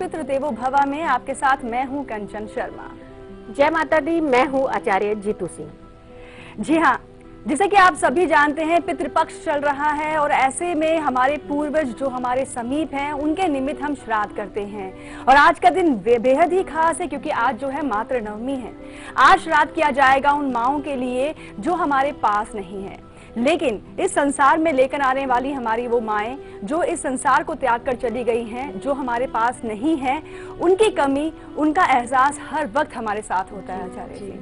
पितृदेवो भव में आपके साथ मैं हूं कंचन शर्मा। जय माता दी, मैं हूं आचार्य जीतू सिंह। जी हाँ, जैसे कि आप सभी जानते हैं पितृपक्ष चल रहा है और ऐसे में हमारे पूर्वज जो हमारे समीप हैं उनके निमित्त हम श्राद्ध करते हैं। और आज का दिन बेहद ही खास है क्योंकि आज जो है मातृ नवमी है। आज श्राद्ध किया जाएगा उन माओं के लिए जो हमारे पास नहीं है, लेकिन इस संसार में लेकर आने वाली हमारी वो माएं जो इस संसार को त्याग कर चली गई हैं, जो हमारे पास नहीं है, उनकी कमी, उनका एहसास हर वक्त हमारे साथ होता है। आचार्य जी,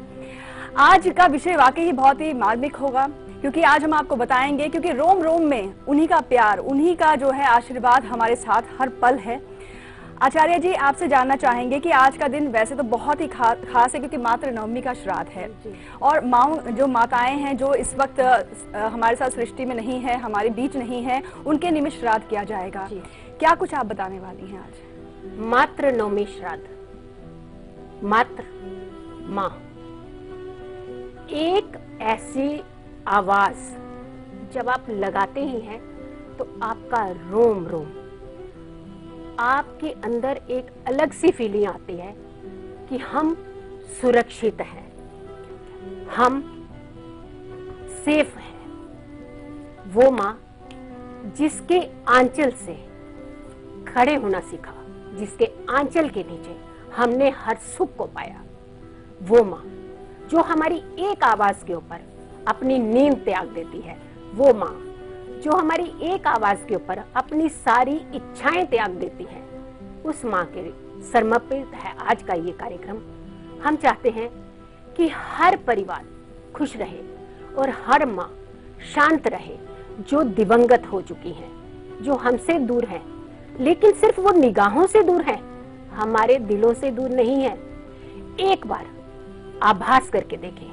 आज का विषय वाकई ही बहुत ही मार्मिक होगा क्योंकि आज हम आपको बताएंगे, क्योंकि रोम रोम में उन्हीं का प्यार, उन्हीं का जो है आशीर्वाद हमारे साथ हर पल है। आचार्य जी, आपसे जानना चाहेंगे कि आज का दिन वैसे तो बहुत ही खास है क्योंकि मातृ नवमी का श्राद्ध है और जो माताएं हैं जो इस वक्त हमारे साथ सृष्टि में नहीं है, हमारे बीच नहीं है, उनके निमित्त श्राद्ध किया जाएगा। क्या कुछ आप बताने वाली हैं आज? मातृ नवमी श्राद्ध, मातृ माँ, एक ऐसी आवाज जब आप लगाते ही हैं तो आपका रोम रोम, आपके अंदर एक अलग सी फीलिंग आती है कि हम सुरक्षित हैं, हम सेफ हैं। वो माँ जिसके आंचल से खड़े होना सीखा, जिसके आंचल के नीचे हमने हर सुख को पाया, वो माँ जो हमारी एक आवाज के ऊपर अपनी नींद त्याग देती है, वो माँ जो हमारी एक आवाज के ऊपर अपनी सारी इच्छाएं त्याग देती है, उस माँ के समर्पित है आज का ये कार्यक्रम। हम चाहते हैं कि हर परिवार खुश रहे और हर माँ शांत रहे जो दिवंगत हो चुकी हैं, जो हमसे दूर है, लेकिन सिर्फ वो निगाहों से दूर है, हमारे दिलों से दूर नहीं है। एक बार आभास करके देखें,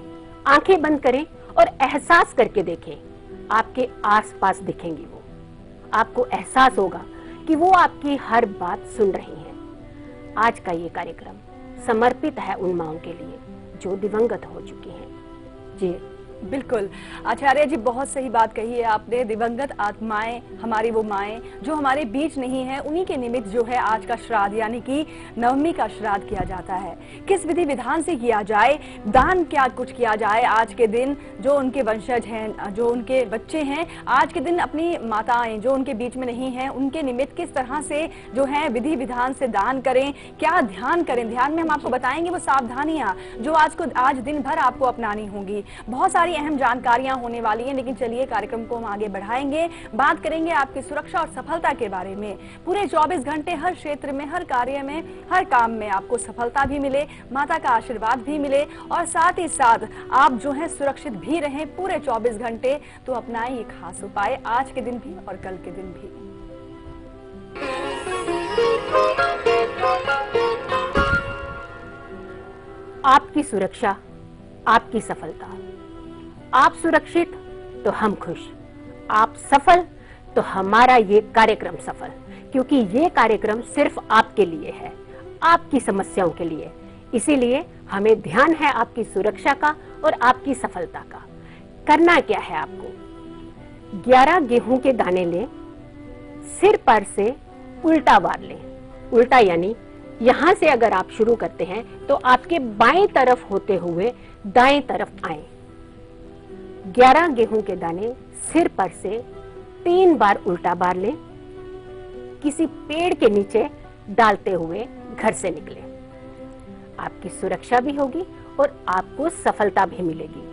आंखें बंद करें और एहसास करके देखें, आपके आसपास दिखेंगी वो, आपको एहसास होगा कि वो आपकी हर बात सुन रही हैं। आज का ये कार्यक्रम समर्पित है उन माँओं के लिए जो दिवंगत हो चुकी हैं। जी बिल्कुल आचार्य जी, बहुत सही बात कही है आपने। दिवंगत आत्माएं, हमारी वो माएं जो हमारे बीच नहीं है, उन्हीं के निमित्त जो है आज का श्राद्ध यानी कि नवमी का श्राद्ध किया जाता है। किस विधि विधान से किया जाए, दान क्या कुछ किया जाए आज के दिन, जो उनके वंशज हैं, जो उनके बच्चे हैं, आज के दिन अपनी माताएं जो उनके बीच में नहीं है उनके निमित्त किस तरह से जो है विधि विधान से दान करें, क्या ध्यान करें। ध्यान में हम आपको बताएंगे वो सावधानियां जो आज दिन भर आपको अपनानी होंगी। बहुत सारी अहम जानकारियां होने वाली हैं, लेकिन चलिए कार्यक्रम को हम आगे बढ़ाएंगे। बात करेंगे आपकी सुरक्षा और सफलता के बारे में। पूरे 24 घंटे हर क्षेत्र में, हर कार्य में, हर काम में आपको सफलता भी मिले, माता का आशीर्वाद भी मिले और साथ ही साथ आप जो है सुरक्षित भी रहें पूरे 24 घंटे। तो अपनाएं ये खास उपाय आज के दिन भी और कल के दिन भी। आपकी सुरक्षा, आपकी सफलता। आप सुरक्षित तो हम खुश, आप सफल तो हमारा ये कार्यक्रम सफल, क्योंकि ये कार्यक्रम सिर्फ आपके लिए है, आपकी समस्याओं के लिए। इसीलिए हमें ध्यान है आपकी सुरक्षा का और आपकी सफलता का। करना क्या है आपको? 11 गेहूं के दाने लें, सिर पर से उल्टा वार लें। उल्टा यानी यहां से अगर आप शुरू करते हैं तो आपके बाएं तरफ होते हुए दाएं तरफ आए। 11 गेहूं के दाने सिर पर से 3 बार उल्टा बार लें, किसी पेड़ के नीचे डालते हुए घर से निकले। आपकी सुरक्षा भी होगी और आपको सफलता भी मिलेगी।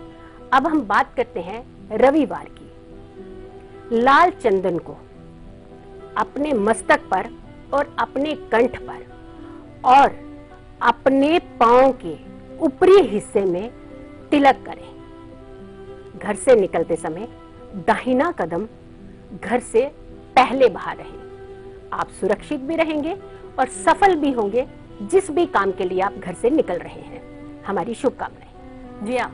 अब हम बात करते हैं रविवार की। लाल चंदन को अपने मस्तक पर और अपने कंठ पर और अपने पांव के ऊपरी हिस्से में तिलक करें। घर से निकलते समय दाहिना कदम घर से पहले बाहर रहे। आप सुरक्षित भी रहेंगे और सफल भी होंगे जिस भी काम के लिए आप घर से निकल रहे हैं। हमारी शुभकामनाएं। जी हाँ,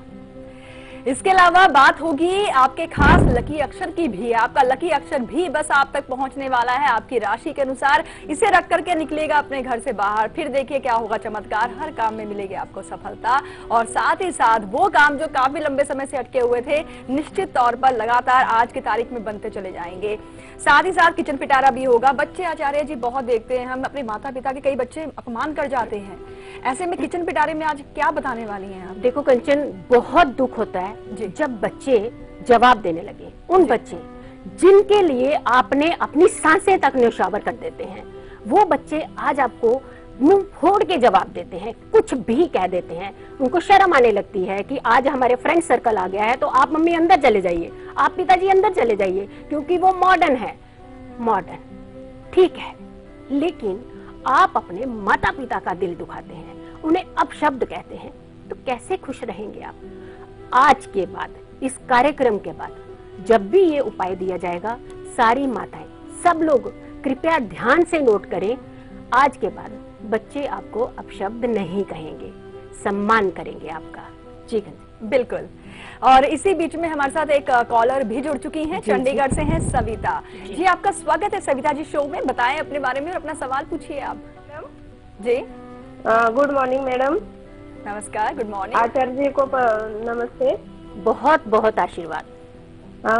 इसके अलावा बात होगी आपके खास लकी अक्षर की भी। आपका लकी अक्षर भी बस आप तक पहुंचने वाला है आपकी राशि के अनुसार। इसे रख करके निकलेगा अपने घर से बाहर, फिर देखिए क्या होगा चमत्कार। हर काम में मिलेगी आपको सफलता और साथ ही साथ वो काम जो काफी लंबे समय से अटके हुए थे निश्चित तौर पर लगातार आज की तारीख में बनते चले जाएंगे। साथ ही साथ किचन पिटारा भी होगा। बच्चे आचार्य जी बहुत देखते हैं, हम अपने माता पिता के कई बच्चे अपमान कर जाते हैं, ऐसे में किचन पिटारे में आज क्या बताने वाली हैं आप? देखो कंचन, बहुत दुख होता है जब बच्चे जवाब देने लगे। उन बच्चे जिनके लिए आपने अपनी सांसें तक न्यौछावर कर देते हैं, वो बच्चे आज आपको मुंह फोड़ के जवाब देते हैं, कुछ भी कह देते हैं। उनको शर्म आने लगती है कि आज हमारे फ्रेंड सर्कल आ गया है तो आप मम्मी अंदर चले जाइए, आप पिताजी अंदर चले जाइए, क्योंकि वो मॉडर्न है। मॉडर्न ठीक है, लेकिन आप अपने माता पिता का दिल दुखाते हैं, उन्हें अपशब्द कहते हैं, तो कैसे खुश रहेंगे आप? आज के बाद, इस कार्यक्रम के बाद जब भी ये उपाय दिया जाएगा, सारी माताएं, सब लोग कृपया ध्यान से नोट करें। आज के बाद बच्चे आपको अपशब्द नहीं कहेंगे, सम्मान करेंगे आपका। जी बिल्कुल। और इसी बीच में हमारे साथ एक कॉलर भी जुड़ चुकी हैं, चंडीगढ़ से हैं सविता जी। आपका स्वागत है सविता जी शो में, बताएं अपने बारे में और अपना सवाल पूछिए आप जी। Good morning madam. नमस्कार, गुड मॉर्निंग। आचार्य जी को नमस्ते। बहुत बहुत आशीर्वाद।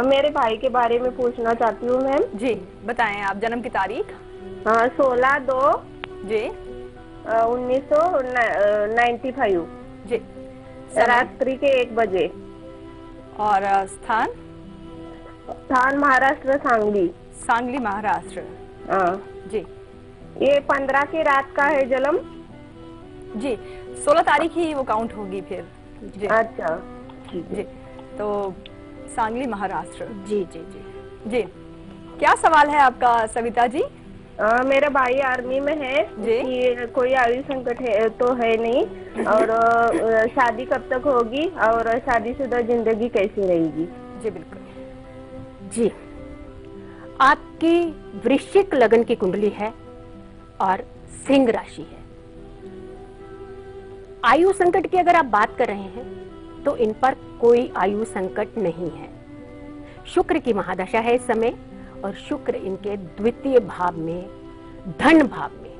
मेरे भाई के बारे में पूछना चाहती हूँ मैम। जी बताएं आप, जन्म की तारीख? 16/2 जी 1995 जी। रात्रि के 1 बजे। और स्थान? स्थान महाराष्ट्र, सांगली। सांगली महाराष्ट्र। जी। ये 15 की रात का है जन्म जी, 16 तारीख ही वो काउंट होगी फिर जी। अच्छा जी, तो सांगली महाराष्ट्र। जी जी जी जी, क्या सवाल है आपका सविता जी? मेरा भाई आर्मी में है कि कोई आयु संकट है तो है नहीं, और शादी कब तक होगी और शादीशुदा जिंदगी कैसी रहेगी? जी बिल्कुल जी। आपकी वृश्चिक लगन की कुंडली है और सिंह राशि है। आयु संकट की अगर आप बात कर रहे हैं तो इन पर कोई आयु संकट नहीं है। शुक्र की महादशा है इस समय, और शुक्र इनके द्वितीय भाव में, धन भाव में,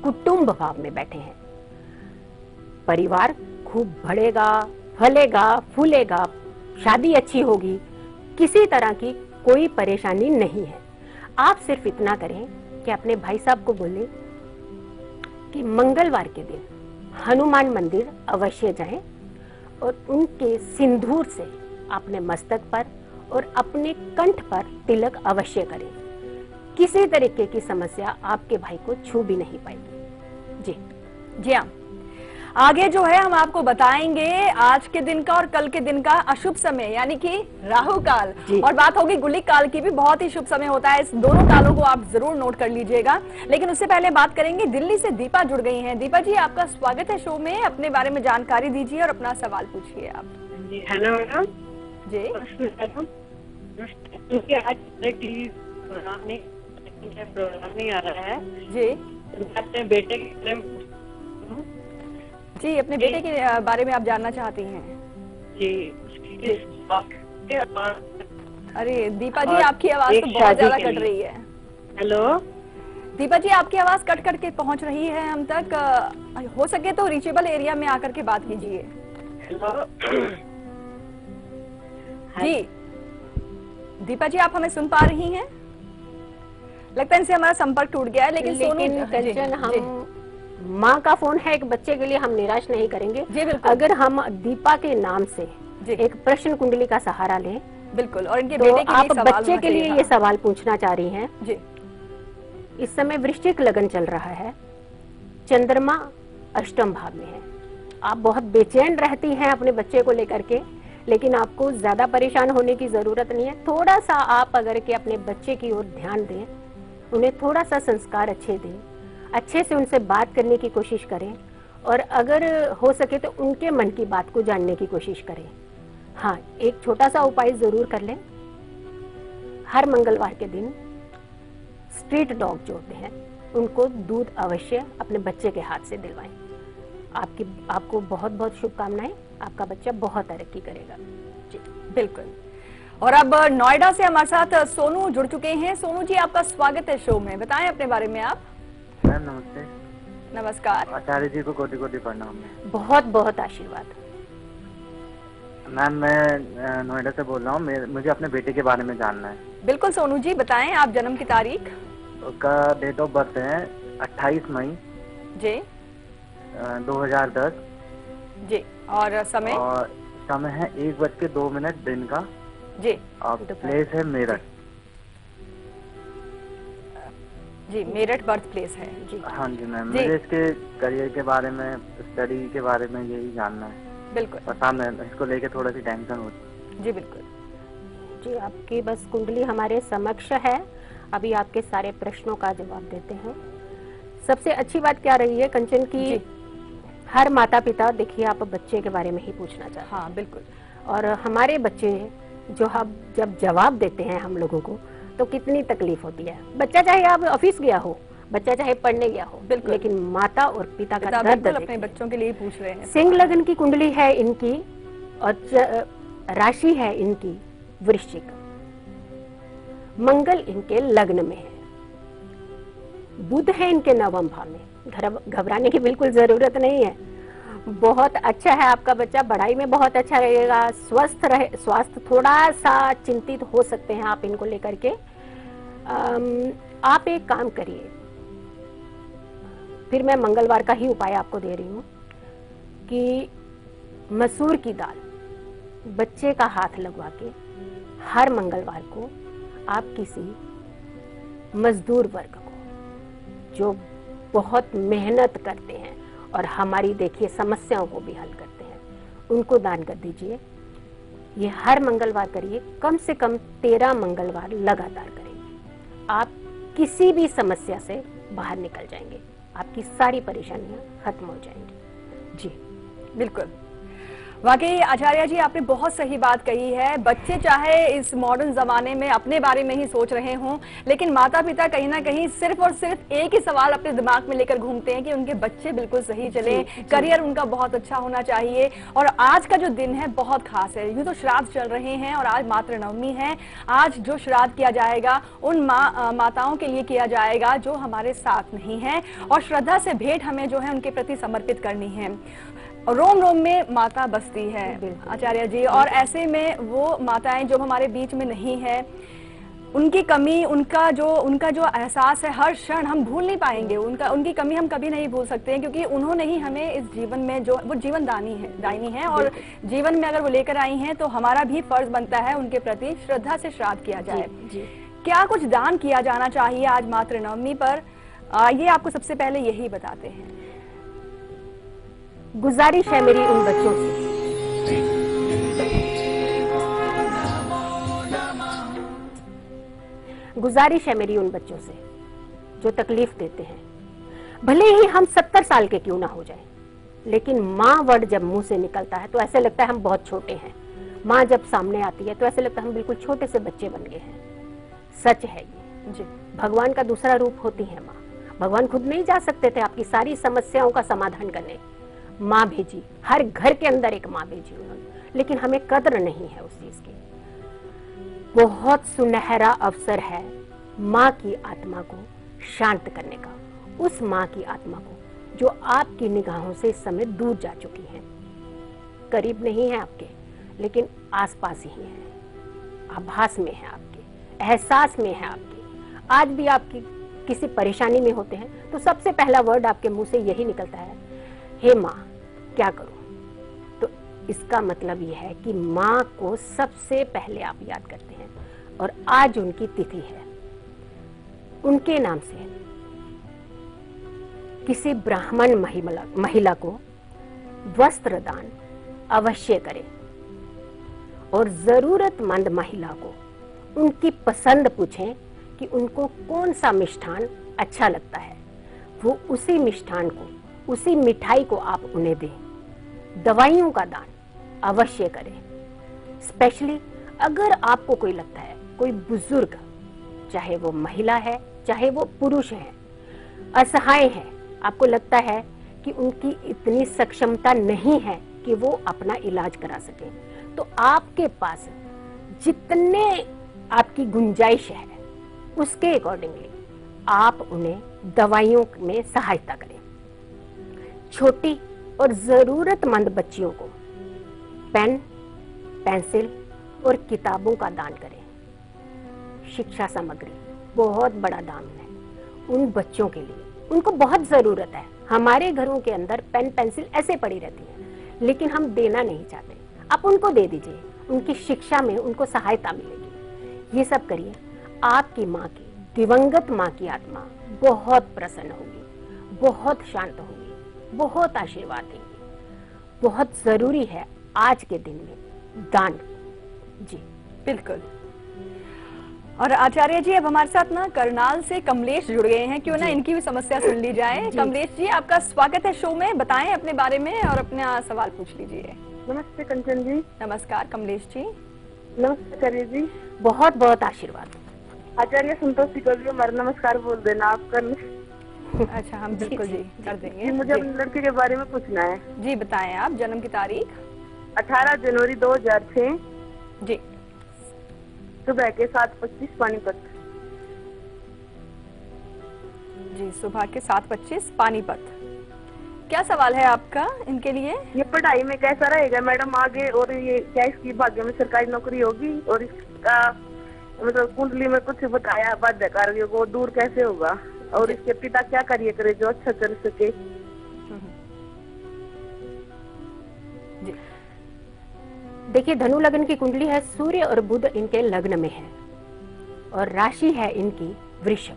कुटुंब भाव में बैठे हैं। परिवार खूब बढ़ेगा, फलेगा, फूलेगा, शादी अच्छी होगी, किसी तरह की कोई परेशानी नहीं है। आप सिर्फ इतना करें कि अपने भाई साहब को बोले कि मंगलवार के दिन हनुमान मंदिर अवश्य जाएं और उनके सिंदूर से अपने मस्तक पर और अपने कंठ पर तिलक अवश्य करें। किसी तरीके की समस्या आपके भाई को छू भी नहीं पाएगी। जी जी हाँ। आगे जो है हम आपको बताएंगे आज के दिन का और कल के दिन का अशुभ समय, यानी कि राहु काल, और बात होगी गुलिक काल की भी। बहुत ही शुभ समय होता है, इस दोनों कालों को आप जरूर नोट कर लीजिएगा। लेकिन उससे पहले बात करेंगे, दिल्ली से दीपा जुड़ गई हैं। दीपा जी आपका स्वागत है शो में, अपने बारे में जानकारी दीजिए और अपना सवाल पूछिए आप। हेलो मैडम जी। क्योंकि आज टीवी प्रोग्राम नहीं आ रहा है जी, अपने बेटे के जी अपने बेटे के बारे में आप जानना चाहती हैं? जी। अरे दीपा जी आपकी आवाज तो बहुत ज्यादा कट रही है। हेलो दीपा जी आपकी आवाज कट कट के पहुंच रही है हम तक, हो सके तो रीचेबल एरिया में आकर के बात कीजिए। जी दीपा जी आप हमें सुन पा रही हैं? लगता है इनसे हमारा संपर्क टूट गया है। लेकिन कंचन, हम माँ का फोन है एक बच्चे के लिए, हम निराश नहीं करेंगे। जी बिल्कुल। अगर हम दीपा के नाम से एक प्रश्न कुंडली का सहारा लें, बिल्कुल, और इनके तो बेटे के आप लिए बच्चे के लिए ये सवाल पूछना चाह रही हैं। जी। इस समय वृश्चिक लगन चल रहा है, चंद्रमा अष्टम भाव में है। आप बहुत बेचैन रहती हैं अपने बच्चे को लेकर के, लेकिन आपको ज्यादा परेशान होने की जरूरत नहीं है। थोड़ा सा आप अगर के अपने बच्चे की ओर ध्यान दें, उन्हें थोड़ा सा संस्कार अच्छे दें, अच्छे से उनसे बात करने की कोशिश करें, और अगर हो सके तो उनके मन की बात को जानने की कोशिश करें। हाँ, एक छोटा सा उपाय जरूर कर लें। हर मंगलवार के दिन स्ट्रीट डॉग जो होते हैं उनको दूध अवश्य अपने बच्चे के हाथ से दिलवाएं। आपको बहुत बहुत शुभकामनाएं, आपका बच्चा बहुत तरक्की करेगा। जी बिल्कुल। और अब नोएडा से हमारे साथ सोनू जुड़ चुके हैं। सोनू जी आपका स्वागत है शो में, बताएं अपने बारे में आप। मैम नमस्ते। नमस्कार। आचार्य जी को कोटि कोटि प्रणाम है। बहुत बहुत आशीर्वाद। मैम मैं नोएडा से बोल रहा हूँ। मुझे अपने बेटे के बारे में जानना है। बिल्कुल सोनू जी, बताएं आप जन्म की तारीख। उसका डेट ऑफ बर्थ है 28 मई जी 2010 जी, और समय? और समय है 1:02 दिन का जी और प्लेस है मेरठ। जी, मेरठ बर्थ प्लेस है जी। हाँ जी मैम, जी। मुझे इसके करियर के बारे में, स्टडी के बारे में यही जानना है। बिल्कुल पता मैं इसको लेके थोड़ा सी टेंशन होती है। जी बिल्कुल। जी, आपकी बस कुंडली हमारे समक्ष है, अभी आपके सारे प्रश्नों का जवाब देते हैं। सबसे अच्छी बात क्या रही है कंचन की, जी। हर माता पिता, देखिए आप बच्चे के बारे में ही पूछना चाहते हैं। हाँ बिल्कुल। और हमारे बच्चे जो हम जब जवाब देते हैं हम लोगों को, तो कितनी तकलीफ होती है। बच्चा चाहे आप ऑफिस गया हो, बच्चा चाहे पढ़ने गया हो, बिल्कुल। लेकिन माता और पिता का पिता दर्द बिल्कुल अपने देखिए। बच्चों के लिए ही पूछ रहे हैं। सिंह लग्न की कुंडली है इनकी और राशि है इनकी वृश्चिक, मंगल इनके लग्न में है, बुध है इनके नवम भाव में। घबराने की बिल्कुल जरूरत नहीं है, बहुत अच्छा है आपका बच्चा, पढ़ाई में बहुत अच्छा रहेगा, स्वास्थ्य थोड़ा सा चिंतित हो सकते हैं आप इनको लेकर के। आप एक काम करिए, फिर मैं मंगलवार का ही उपाय आपको दे रही हूँ कि मसूर की दाल बच्चे का हाथ लगवा के हर मंगलवार को आप किसी मजदूर वर्ग को, जो बहुत मेहनत करते हैं और हमारी देखिए समस्याओं को भी हल करते हैं, उनको दान कर दीजिए। ये हर मंगलवार करिए, कम से कम 13 मंगलवार लगातार करेंगे, आप किसी भी समस्या से बाहर निकल जाएंगे, आपकी सारी परेशानियां खत्म हो जाएंगी। जी बिल्कुल, वाकई आचार्य जी आपने बहुत सही बात कही है। बच्चे चाहे इस मॉडर्न जमाने में अपने बारे में ही सोच रहे हों, लेकिन माता पिता कहीं ना कहीं सिर्फ और सिर्फ एक ही सवाल अपने दिमाग में लेकर घूमते हैं कि उनके बच्चे बिल्कुल सही चले, करियर उनका बहुत अच्छा होना चाहिए। और आज का जो दिन है बहुत खास है, यूं तो श्राद्ध चल रहे हैं और आज मातृ नवमी है। आज जो श्राद्ध किया जाएगा उन माताओं के लिए किया जाएगा जो हमारे साथ नहीं है, और श्रद्धा से भेंट हमें जो है उनके प्रति समर्पित करनी है। रोम रोम में माता बसती है आचार्य जी, और ऐसे में वो माताएं जो हमारे बीच में नहीं है, उनकी कमी, उनका जो एहसास है हर क्षण हम भूल नहीं पाएंगे। उनकी कमी हम कभी नहीं भूल सकते हैं, क्योंकि उन्होंने ही हमें इस जीवन में जो वो जीवन दायनी है और जीवन में अगर वो लेकर आई हैं तो हमारा भी फर्ज बनता है उनके प्रति श्रद्धा से श्राद्ध किया जाए। क्या कुछ दान किया जाना चाहिए आज मातृ नवमी पर, ये आपको सबसे पहले यही बताते हैं। गुजारिश है मेरी उन बच्चों से, गुजारिश है मेरी उन बच्चों से जो तकलीफ देते हैं। भले ही हम 70 साल के क्यों ना हो जाए, लेकिन माँ वर्ड जब मुंह से निकलता है तो ऐसे लगता है हम बहुत छोटे हैं। माँ जब सामने आती है तो ऐसे लगता है हम बिल्कुल छोटे से बच्चे बन गए हैं। सच है ये जी, भगवान का दूसरा रूप होती है माँ। भगवान खुद नहीं जा सकते थे आपकी सारी समस्याओं का समाधान करने, माँ भेजी, हर घर के अंदर एक माँ भेजी उन्होंने, लेकिन हमें कद्र नहीं है उस चीज की। बहुत सुनहरा अवसर है माँ की आत्मा को शांत करने का, उस माँ की आत्मा को जो आपकी निगाहों से इस समय दूर जा चुकी है, करीब नहीं है आपके लेकिन आसपास ही है, आभास में है आपके, एहसास में है आपके। आज भी आपकी किसी परेशानी में होते हैं तो सबसे पहला वर्ड आपके मुंह से यही निकलता है, हे माँ क्या करूं। तो इसका मतलब यह है कि माँ को सबसे पहले आप याद करते हैं, और आज उनकी तिथि है। उनके नाम से किसी ब्राह्मण महिला को वस्त्र दान अवश्य करें, और जरूरतमंद महिला को उनकी पसंद पूछें कि उनको कौन सा मिष्ठान अच्छा लगता है, वो उसी मिष्ठान को, उसी मिठाई को आप उन्हें दें। दवाइयों का दान अवश्य करें, स्पेशली अगर आपको कोई लगता है कोई बुजुर्ग, चाहे वो महिला है चाहे वो पुरुष है, असहाय है, आपको लगता है कि उनकी इतनी सक्षमता नहीं है कि वो अपना इलाज करा सके, तो आपके पास जितने आपकी गुंजाइश है उसके अकॉर्डिंगली आप उन्हें दवाइयों में सहायता करें। छोटी और जरूरतमंद बच्चियों को पेन, पेंसिल और किताबों का दान करें। शिक्षा सामग्री बहुत बड़ा दान है उन बच्चों के लिए, उनको बहुत जरूरत है। हमारे घरों के अंदर पेन पेंसिल ऐसे पड़ी रहती है, लेकिन हम देना नहीं चाहते। आप उनको दे दीजिए, उनकी शिक्षा में उनको सहायता मिलेगी। ये सब करिए, आपकी माँ की, दिवंगत माँ की आत्मा बहुत प्रसन्न होगी, बहुत शांत होगी, बहुत आशीर्वाद देगी। बहुत जरूरी है आज के दिन में दान। जी बिल्कुल। और आचार्य जी, अब हमारे साथ ना करनाल से कमलेश जुड़ गए हैं, क्यों ना इनकी भी समस्या सुन ली जाए। कमलेश जी, आपका स्वागत है शो में, बताएं अपने बारे में और अपना सवाल पूछ लीजिए। नमस्ते कंचन जी। नमस्कार कमलेश जी। नमस्ते आचार्य जी। बहुत बहुत आशीर्वाद। आचार्य संतोषी को भी हमारा नमस्कार बोल देना आप कर। अच्छा, हम बिल्कुल जी कर देंगे। जी, मुझे अपने लड़के के बारे में पूछना है। जी बताएं आप, जन्म की तारीख? 18 जनवरी 2006 जी। सुबह के 7:25 पानीपत। जी, सुबह के 7:25 पानीपत। क्या सवाल है आपका इनके लिए? ये पढ़ाई में कैसा रहेगा मैडम आगे, और ये क्या इसकी भाग्य में सरकारी नौकरी होगी, और इसका मतलब कुंडली में कुछ बताया बाध्यकारी वो दूर कैसे होगा, और इसके पिता क्या कार्य करे जो अच्छा कर सके। जी। देखिए, धनु लग्न की कुंडली है, सूर्य और बुध इनके लग्न में है और राशि है इनकी वृषभ।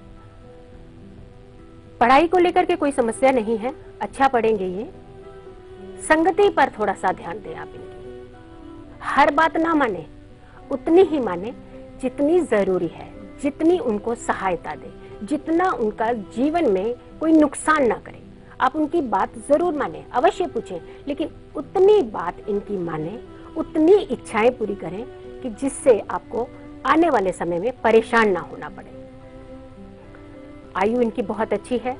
पढ़ाई को लेकर के कोई समस्या नहीं है, अच्छा पढ़ेंगे ये। संगति पर थोड़ा सा ध्यान दें आप इनकी। हर बात ना माने, उतनी ही माने जितनी जरूरी है, जितनी उनको सहायता दे, जितना उनका जीवन में कोई नुकसान ना करे। आप उनकी बात जरूर माने, अवश्य पूछें, लेकिन उतनी बात इनकी माने, उतनी इच्छाएं पूरी करें कि जिससे आपको आने वाले समय में परेशान ना होना पड़े। आयु इनकी बहुत अच्छी है,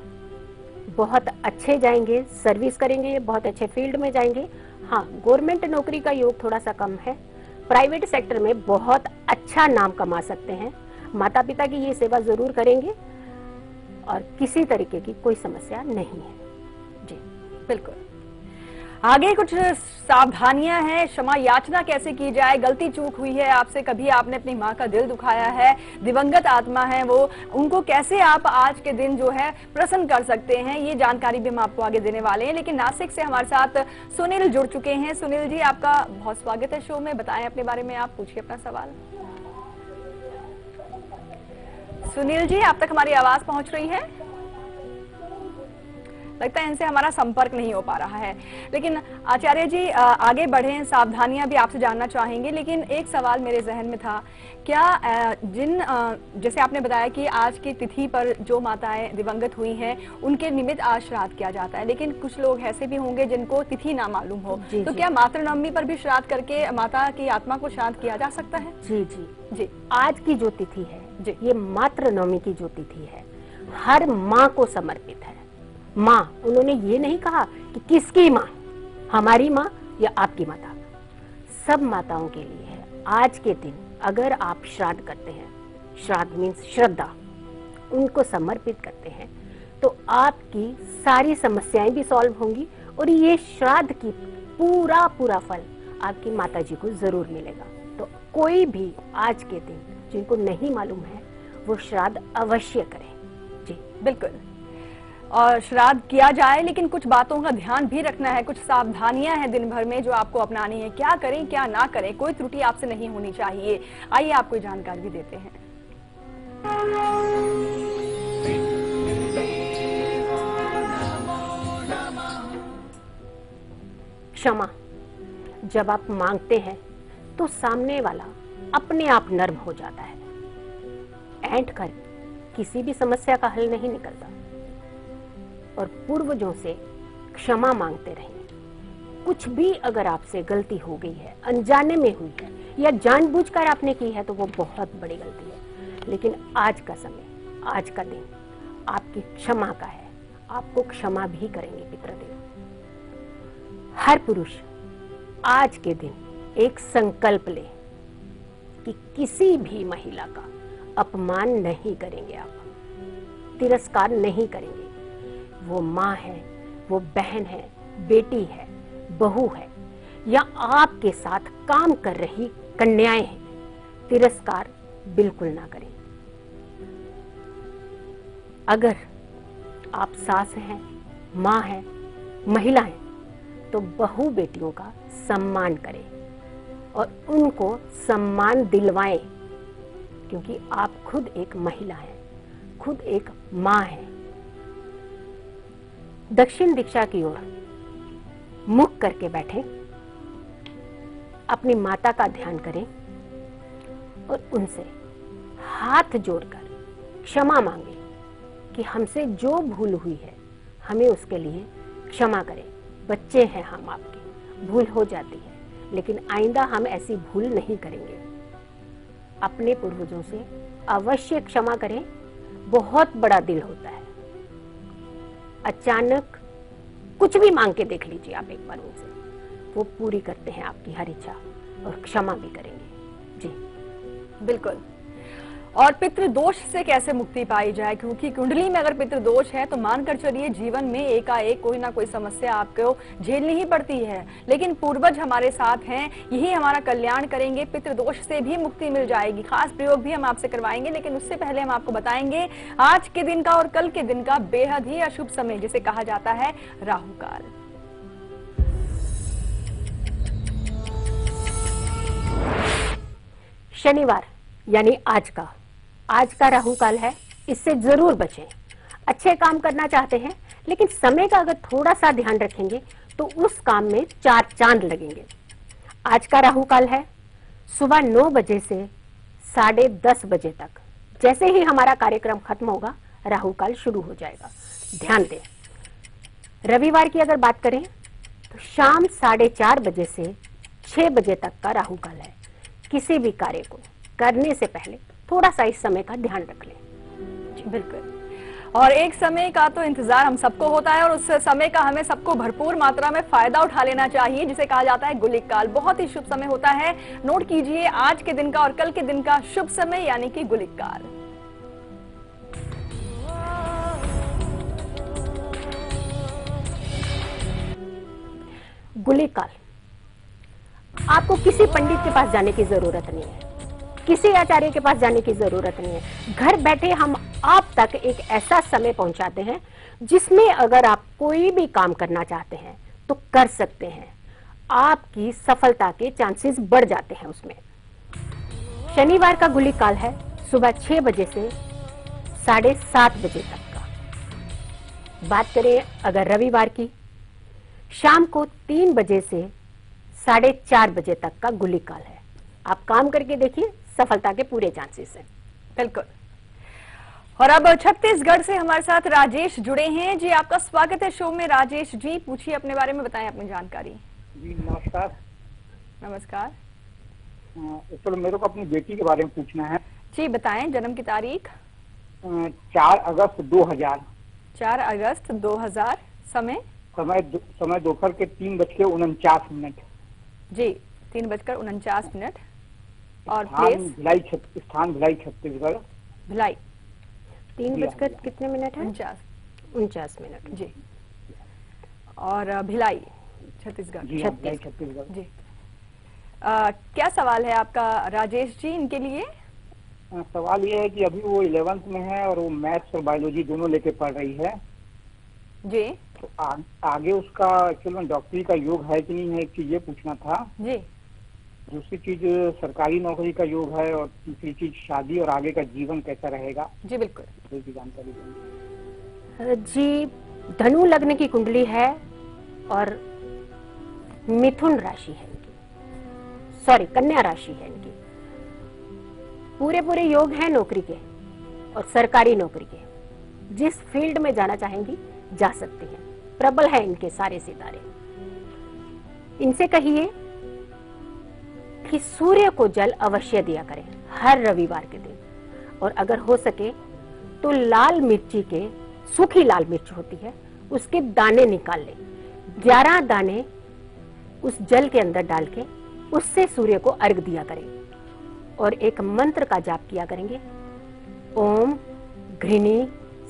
बहुत अच्छे जाएंगे, सर्विस करेंगे, बहुत अच्छे फील्ड में जाएंगे। हाँ, गवर्नमेंट नौकरी का योग थोड़ा सा कम है। प्राइवेट सेक्टर में बहुत अच्छा नाम कमा सकते हैं। माता पिता की ये सेवा जरूर करेंगे और किसी तरीके की कोई समस्या नहीं है। जी बिल्कुल। आगे कुछ सावधानियां हैं, क्षमा याचना कैसे की जाए, गलती चूक हुई है आपसे, कभी आपने अपनी माँ का दिल दुखाया है, दिवंगत आत्मा है वो, उनको कैसे आप आज के दिन जो है प्रसन्न कर सकते हैं, ये जानकारी भी हम आपको आगे देने वाले हैं। लेकिन नासिक से हमारे साथ सुनील जुड़ चुके हैं। सुनील जी, आपका बहुत स्वागत है शो में, बताएं अपने बारे में, आप पूछिए अपना सवाल। सुनील जी, आप तक हमारी आवाज पहुंच रही है? लगता है इनसे हमारा संपर्क नहीं हो पा रहा है। लेकिन आचार्य जी आगे बढ़ें, सावधानियां भी आपसे जानना चाहेंगे, लेकिन एक सवाल मेरे जहन में था, क्या जैसे आपने बताया कि आज की तिथि पर जो माताएं दिवंगत हुई हैं उनके निमित्त आज श्राद्ध किया जाता है, लेकिन कुछ लोग ऐसे भी होंगे जिनको तिथि ना मालूम हो, तो क्या मातृनवमी पर भी श्राद्ध करके माता की आत्मा को शांत किया जा सकता है? जी जी जी। आज की जो तिथि है जी, ये मातृनवमी की जो तिथि है, हर माँ को समर्पित है। माँ, उन्होंने ये नहीं कहा कि किसकी माँ, हमारी माँ या आपकी माता, सब माताओं के लिए है। आज के दिन अगर आप श्राद्ध करते हैं, श्राद्ध मीन्स श्रद्धा, उनको समर्पित करते हैं, तो आपकी सारी समस्याएं भी सॉल्व होंगी और ये श्राद्ध की पूरा फल आपकी माता जी को जरूर मिलेगा। तो कोई भी आज के दिन जिनको नहीं मालूम है वो श्राद्ध अवश्य करें। जी बिल्कुल, और श्राद्ध किया जाए, लेकिन कुछ बातों का ध्यान भी रखना है, कुछ सावधानियां हैं दिन भर में जो आपको अपनानी है, क्या करें क्या ना करें, कोई त्रुटि आपसे नहीं होनी चाहिए। आइए आपको जानकारी भी देते हैं। क्षमा, जब आप मांगते हैं तो सामने वाला अपने आप नर्म हो जाता है। ऐंठ कर किसी भी समस्या का हल नहीं निकलता। और पूर्वजों से क्षमा मांगते रहें। कुछ भी अगर आपसे गलती हो गई है, अनजाने में हुई है या जानबूझकर आपने की है, तो वो बहुत बड़ी गलती है। लेकिन आज का समय, आज का दिन आपकी क्षमा का है, आपको क्षमा भी करेंगे पितृदेव। हर पुरुष आज के दिन एक संकल्प ले कि किसी भी महिला का अपमान नहीं करेंगे, आप तिरस्कार नहीं करेंगे। वो माँ है, वो बहन है, बेटी है, बहू है या आपके साथ काम कर रही कन्याएं हैं, तिरस्कार बिल्कुल ना करें। अगर आप सास हैं, मां हैं, महिला हैं, तो बहू बेटियों का सम्मान करें और उनको सम्मान दिलवाएं, क्योंकि आप खुद एक महिला हैं, खुद एक मां हैं। दक्षिण दिशा की ओर मुख करके बैठें, अपनी माता का ध्यान करें और उनसे हाथ जोड़कर क्षमा मांगे कि हमसे जो भूल हुई है हमें उसके लिए क्षमा करें। बच्चे हैं हम आपके, भूल हो जाती है, लेकिन आइंदा हम ऐसी भूल नहीं करेंगे। अपने पूर्वजों से अवश्य क्षमा करें। बहुत बड़ा दिल होता है। अचानक कुछ भी मांग के देख लीजिए आप एक बार उनसे, वो पूरी करते हैं आपकी हर इच्छा और क्षमा भी करेंगे। जी बिल्कुल। और पितृदोष से कैसे मुक्ति पाई जाए, क्योंकि कुंडली में अगर पितृदोष है तो मानकर चलिए जीवन में एकाएक कोई ना कोई समस्या आपको झेलनी ही पड़ती है। लेकिन पूर्वज हमारे साथ हैं, यही हमारा कल्याण करेंगे, पितृदोष से भी मुक्ति मिल जाएगी। खास प्रयोग भी हम आपसे करवाएंगे, लेकिन उससे पहले हम आपको बताएंगे आज के दिन का और कल के दिन का बेहद ही अशुभ समय, जिसे कहा जाता है राहु काल। शनिवार यानी आज का राहु काल है, इससे जरूर बचें। अच्छे काम करना चाहते हैं, लेकिन समय का अगर थोड़ा सा ध्यान रखेंगे तो उस काम में 4 चांद लगेंगे। आज का राहु काल है सुबह 9 बजे से 10:30 बजे तक। जैसे ही हमारा कार्यक्रम खत्म होगा राहु काल शुरू हो जाएगा। ध्यान दें। रविवार की अगर बात करें तो शाम 4:30 बजे से 6 बजे तक का राहु काल है। किसी भी कार्य को करने से पहले थोड़ा सा इस समय का ध्यान रख लें। बिल्कुल। और एक समय का तो इंतजार हम सबको होता है और उस समय का हमें सबको भरपूर मात्रा में फायदा उठा लेना चाहिए, जिसे कहा जाता है गुलिक काल। बहुत ही शुभ समय होता है। नोट कीजिए आज के दिन का और कल के दिन का शुभ समय यानी कि गुलिक काल। गुलिक काल, आपको किसी पंडित के पास जाने की जरूरत नहीं है, किसी आचार्य के पास जाने की जरूरत नहीं है। घर बैठे हम आप तक एक ऐसा समय पहुंचाते हैं जिसमें अगर आप कोई भी काम करना चाहते हैं तो कर सकते हैं। आपकी सफलता के चांसेस बढ़ जाते हैं उसमें। शनिवार का गुलिक काल है सुबह 6 बजे से 7:30 बजे तक का। बात करें अगर रविवार की, शाम को 3 बजे से 4:30 बजे तक का गुलिक काल है। आप काम करके देखिए, सफलता के पूरे चांसेस हैं। बिल्कुल। और अब छत्तीसगढ़ से हमारे साथ राजेश जुड़े हैं। जी आपका स्वागत है शो में। राजेश जी पूछिए अपने बारे में, बताएं अपनी जानकारी। जी नमस्कार। नमस्कार। चलो मेरे को अपनी बेटी के बारे में पूछना है। जी बताएं जन्म की तारीख। 4 अगस्त 2000। 4 अगस्त 2000। समय दोपहर के 3:49। जी 3:49। और स्थान भिलाई छत्तीसगढ़। भिलाई 3 बजकर कितने मिनट है? 49 मिनट। जी। और भिलाई छत्तीसगढ़। छत्तीसगढ़। जी। क्या सवाल है आपका राजेश जी इनके लिए? सवाल ये है कि अभी वो 11th में है और वो मैथ्स और बायोलॉजी दोनों लेके पढ़ रही है। जी। तो आगे उसका एक्चुअल में डॉक्टरी का योग है कि नहीं है कि ये पूछना था। जी। दूसरी चीज सरकारी नौकरी का योग है और तीसरी चीज शादी और आगे का जीवन कैसा रहेगा। जी बिल्कुल। इसकी जानकारी देंगे। जी धनु लग्न की कुंडली है और मिथुन राशि है इनकी, सॉरी कन्या राशि है इनकी। पूरे योग हैं नौकरी के और सरकारी नौकरी के। जिस फील्ड में जाना चाहेंगी जा सकती हैं। प्रबल है इनके सारे सितारे। इनसे कहिए कि सूर्य को जल अवश्य दिया करें हर रविवार के दिन, और अगर हो सके तो लाल मिर्ची के, सूखी लाल मिर्च होती है उसके दाने निकाल लें। 11 दाने उस जल के अंदर डाल के उससे सूर्य को अर्घ दिया करें और एक मंत्र का जाप किया करेंगे, ओम घृणी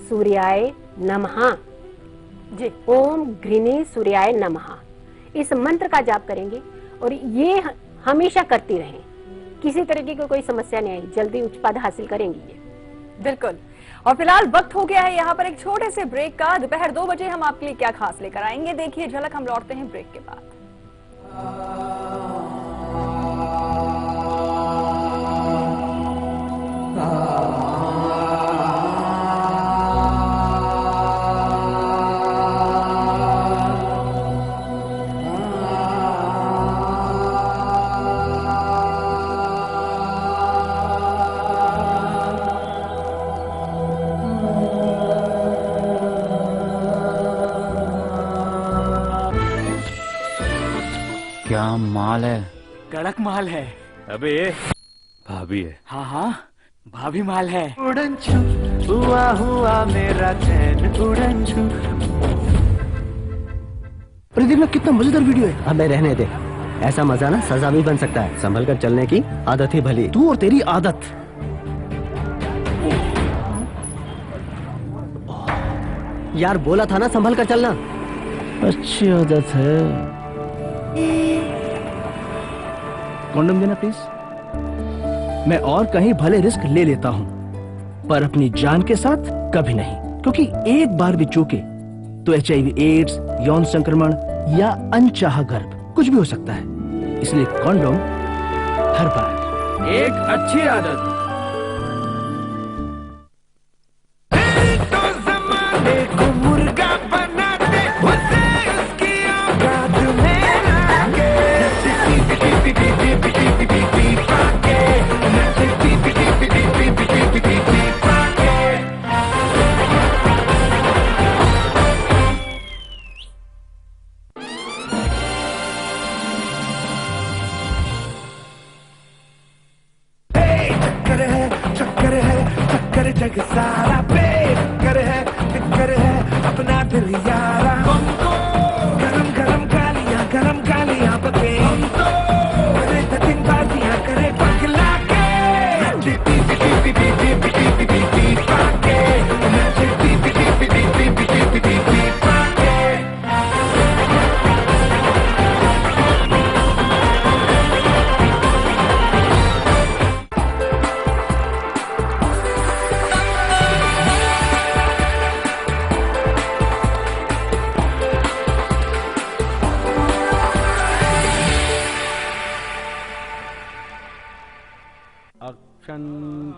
सूर्याय नमः। जी ओम घृणी सूर्याय नमः। इस मंत्र का जाप करेंगे और ये हमेशा करती रहें, किसी तरीके की कोई समस्या नहीं आई, जल्दी उच्च पद हासिल करेंगी ये। बिल्कुल। और फिलहाल वक्त हो गया है यहाँ पर एक छोटे से ब्रेक का। दोपहर 2 बजे हम आपके लिए क्या खास लेकर आएंगे, देखिए झलक। हम लौटते हैं ब्रेक के बाद। क्या माल है? कड़क माल है। अबे भाभी है। हाँ हाँ, भाभी माल है। उड़न छू हुआ हुआ मेरा चैन उड़न छू। अरे देखना कितना मजेदार वीडियो है। अबे रहने दे, ऐसा मजा ना सजा भी बन सकता है। संभल कर चलने की आदत ही भली। तू और तेरी आदत। यार बोला था ना संभल कर चलना। अच्छी आदत है। कॉन्डम देना प्लीज। मैं और कहीं भले रिस्क ले लेता हूं, पर अपनी जान के साथ कभी नहीं, क्योंकि एक बार भी चूके तो HIV एड्स, यौन संक्रमण या अनचाहा गर्भ कुछ भी हो सकता है। इसलिए कॉन्डोम हर बार। एक अच्छी आदत। मुर्गा बनाते उसे उसकी औकात में आके चक्कर जग सारा चक्कर है अपना दिल यारा। गरम गरम गालियां बके करे धतिंगबाजियां करे पगला के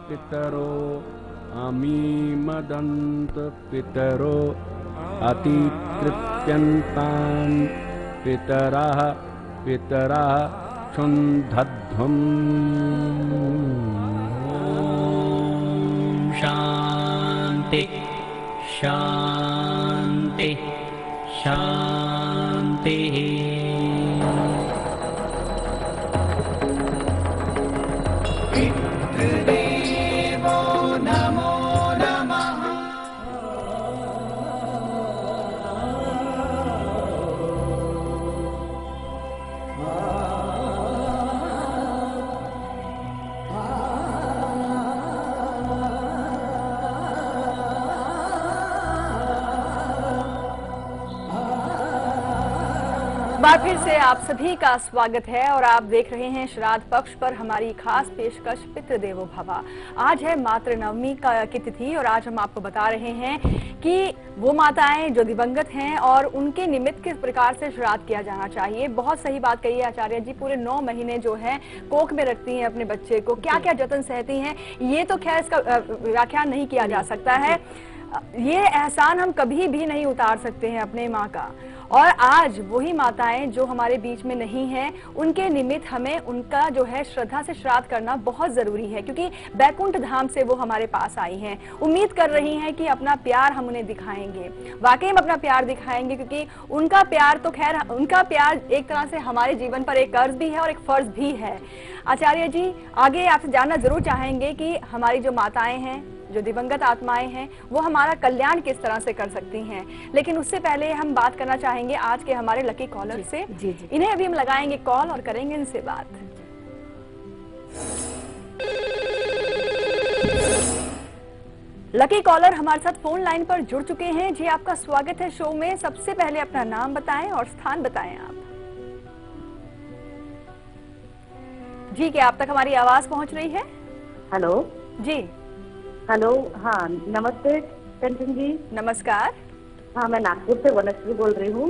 पितरो अमीमदन्त पितरो अतितृप्यन्तान् पितरः क्षुन्धध्वम्। शान्ति शान्ति शान्तिः। बार फिर से आप सभी का स्वागत है और आप देख रहे हैं श्राद्ध पक्ष पर हमारी खास पेशकश पितृदेवो भव। आज है मातृ नवमी की तिथि और आज हम आपको बता रहे हैं कि वो माताएं जो दिवंगत हैं और उनके निमित्त किस प्रकार से श्राद्ध किया जाना चाहिए। बहुत सही बात कही है आचार्य जी, पूरे 9 महीने जो है कोख में रखती हैं अपने बच्चे को, क्या क्या जतन सहती हैं, ये तो खैर इसका व्याख्यान नहीं किया जा सकता है। ये एहसान हम कभी भी नहीं उतार सकते हैं अपने माँ का। और आज वही माताएं जो हमारे बीच में नहीं हैं, उनके निमित्त हमें उनका जो है श्रद्धा से श्राद्ध करना बहुत जरूरी है, क्योंकि बैकुंठ धाम से वो हमारे पास आई हैं। उम्मीद कर रही हैं कि अपना प्यार हम उन्हें दिखाएंगे, वाकई में अपना प्यार दिखाएंगे, क्योंकि उनका प्यार तो खैर, उनका प्यार एक तरह से हमारे जीवन पर एक कर्ज भी है और एक फर्ज भी है। आचार्य जी, आगे आपसे जानना जरूर चाहेंगे कि हमारी जो माताएं हैं, जो दिवंगत आत्माएं हैं, वो हमारा कल्याण किस तरह से कर सकती हैं। लेकिन उससे पहले हम बात करना चाहेंगे आज के हमारे लकी कॉलर से। जी जी। इन्हें अभी हम लगाएंगे कॉल और करेंगे इनसे बात। लकी कॉलर हमारे साथ फोन लाइन पर जुड़ चुके हैं। जी, आपका स्वागत है शो में। सबसे पहले अपना नाम बताएं और स्थान बताएं आप। जी, क्या आप तक हमारी आवाज पहुंच रही है? हेलो जी हेलो, हाँ नमस्ते कंचन जी। नमस्कार। हाँ मैं नागपुर से वनश्री बोल रही हूँ।